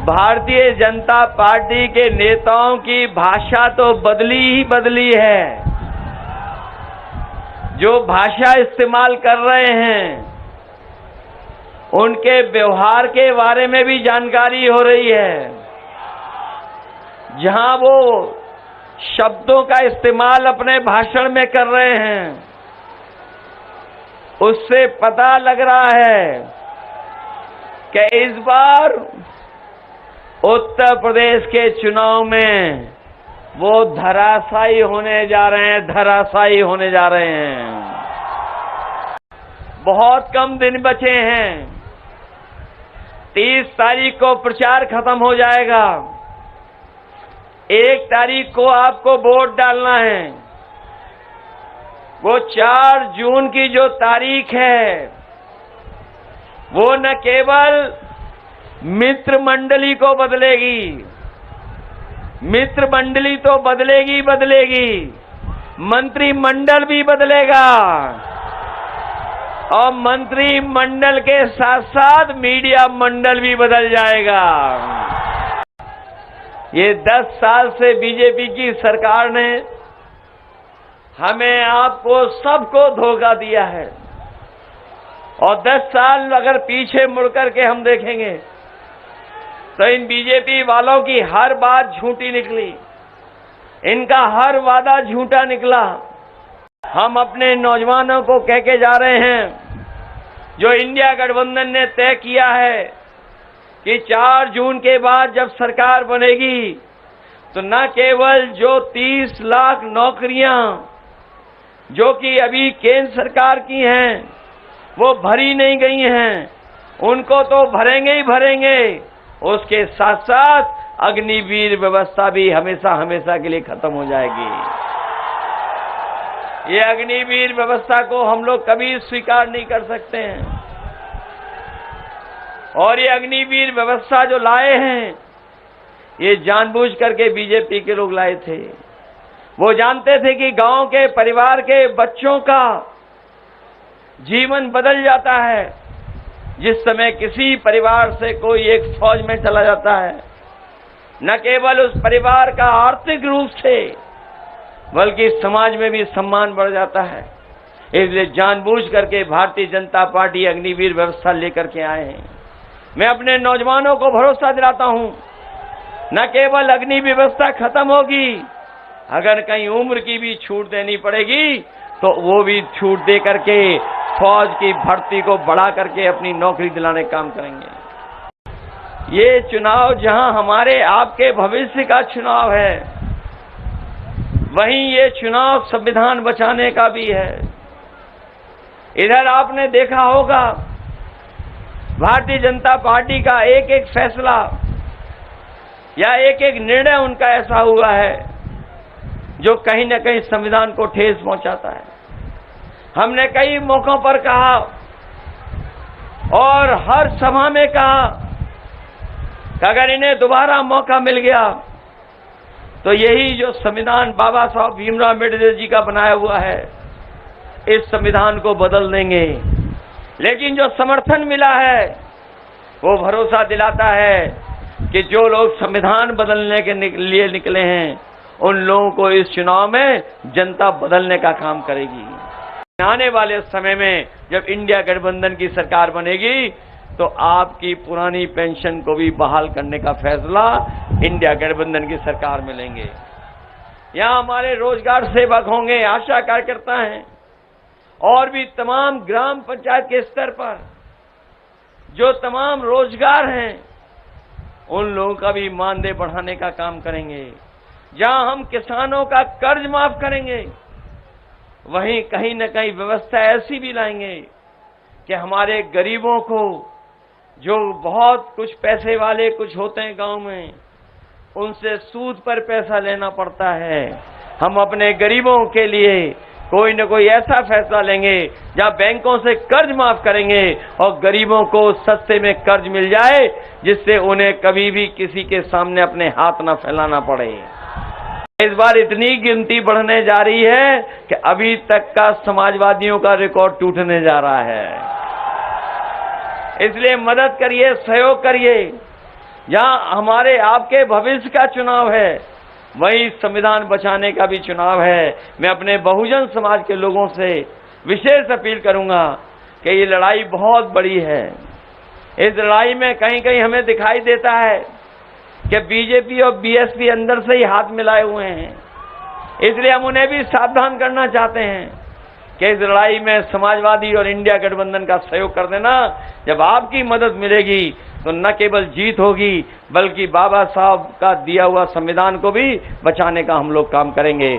Bharatiya Janata party के नेताओं की भाषा तो बदली ही बदली है। जो भाषा इस्तेमाल कर रहे हैं, उनके व्यवहार के बारे में भी जानकारी हो रही है। जहां वो शब्दों का इस्तेमाल अपने भाषण में कर रहे हैं, उससे पता लग रहा है कि इस बार उत्तर प्रदेश के चुनाव में वो धराशायी होने जा रहे हैं, धराशायी होने जा रहे हैं। बहुत कम दिन बचे हैं। 30 तारीख को प्रचार खत्म हो जाएगा। 1 तारीख को आपको वोट डालना है। वो 4 जून की जो तारीख है, वो न केवल मित्र मंडली को बदलेगी, मित्र मंडली तो बदलेगी बदलेगी, मंत्रिमंडल भी बदलेगा और मंत्रिमंडल के साथ साथ मीडिया मंडल भी बदल जाएगा। ये 10 साल से बीजेपी की सरकार ने हमें, आपको, सबको धोखा दिया है। और 10 साल अगर पीछे मुड़कर के हम देखेंगे तो इन बीजेपी वालों की हर बात झूठी निकली, इनका हर वादा झूठा निकला। हम अपने नौजवानों को कह के जा रहे हैं, जो इंडिया गठबंधन ने तय किया है कि 4 जून के बाद जब सरकार बनेगी तो न केवल जो 30 लाख नौकरियां जो कि अभी केंद्र सरकार की हैं वो भरी नहीं गई हैं, उनको तो भरेंगे ही भरेंगे, उसके साथ साथ अग्निवीर व्यवस्था भी हमेशा हमेशा के लिए खत्म हो जाएगी। ये अग्निवीर व्यवस्था को हम लोग कभी स्वीकार नहीं कर सकते हैं। और ये अग्निवीर व्यवस्था जो लाए हैं, ये जानबूझ करके बीजेपी के लोग लाए थे। वो जानते थे कि गांव के परिवार के बच्चों का जीवन बदल जाता है जिस समय किसी परिवार से कोई एक फौज में चला जाता है। न केवल उस परिवार का आर्थिक रूप से बल्कि समाज में भी सम्मान बढ़ जाता है। इसलिए जानबूझ करके भारतीय जनता पार्टी अग्निवीर व्यवस्था लेकर के आए हैं। मैं अपने नौजवानों को भरोसा दिलाता हूं, न केवल अग्नि व्यवस्था खत्म होगी, अगर कहीं उम्र की भी छूट देनी पड़ेगी तो वो भी छूट दे करके फौज की भर्ती को बढ़ा करके अपनी नौकरी दिलाने का काम करेंगे। ये चुनाव जहां हमारे आपके भविष्य का चुनाव है, वहीं ये चुनाव संविधान बचाने का भी है। इधर आपने देखा होगा भारतीय जनता पार्टी का एक एक फैसला या एक एक निर्णय उनका ऐसा हुआ है जो कहीं न कहीं संविधान को ठेस पहुंचाता है। हमने कई मौकों पर कहा और हर सभा में कहा कि अगर इन्हें दोबारा मौका मिल गया तो यही जो संविधान बाबा साहब भीमराव अम्बेडकर जी का बनाया हुआ है, इस संविधान को बदल देंगे। लेकिन जो समर्थन मिला है वो भरोसा दिलाता है कि जो लोग संविधान बदलने के लिए निकले हैं, उन लोगों को इस चुनाव में जनता बदलने का काम करेगी। आने वाले समय में जब इंडिया गठबंधन की सरकार बनेगी तो आपकी पुरानी पेंशन को भी बहाल करने का फैसला इंडिया गठबंधन की सरकार में लेंगे। यहाँ हमारे रोजगार सेवक होंगे, आशा कार्यकर्ता हैं, और भी तमाम ग्राम पंचायत के स्तर पर जो तमाम रोजगार हैं, उन लोगों का भी मानदेय बढ़ाने का काम करेंगे। जहां हम किसानों का कर्ज माफ करेंगे, वहीं कहीं न कहीं व्यवस्था ऐसी भी लाएंगे कि हमारे गरीबों को, जो बहुत कुछ पैसे वाले कुछ होते हैं गांव में, उनसे सूद पर पैसा लेना पड़ता है, हम अपने गरीबों के लिए कोई न कोई ऐसा फैसला लेंगे जहां बैंकों से कर्ज माफ करेंगे और गरीबों को सस्ते में कर्ज मिल जाए, जिससे उन्हें कभी भी किसी के सामने अपने हाथ न फैलाना पड़े। इस बार इतनी गिनती बढ़ने जा रही है कि अभी तक का समाजवादियों का रिकॉर्ड टूटने जा रहा है। इसलिए मदद करिए, सहयोग करिए। जहां हमारे आपके भविष्य का चुनाव है, वहीं संविधान बचाने का भी चुनाव है। मैं अपने बहुजन समाज के लोगों से विशेष अपील करूंगा कि ये लड़ाई बहुत बड़ी है। इस लड़ाई में कहीं कहीं हमें दिखाई देता है कि बीजेपी और बीएसपी अंदर से ही हाथ मिलाए हुए हैं, इसलिए हम उन्हें भी सावधान करना चाहते हैं कि इस लड़ाई में समाजवादी और इंडिया गठबंधन का सहयोग कर देना। जब आपकी मदद मिलेगी तो न केवल जीत होगी, बल्कि बाबा साहब का दिया हुआ संविधान को भी बचाने का हम लोग काम करेंगे।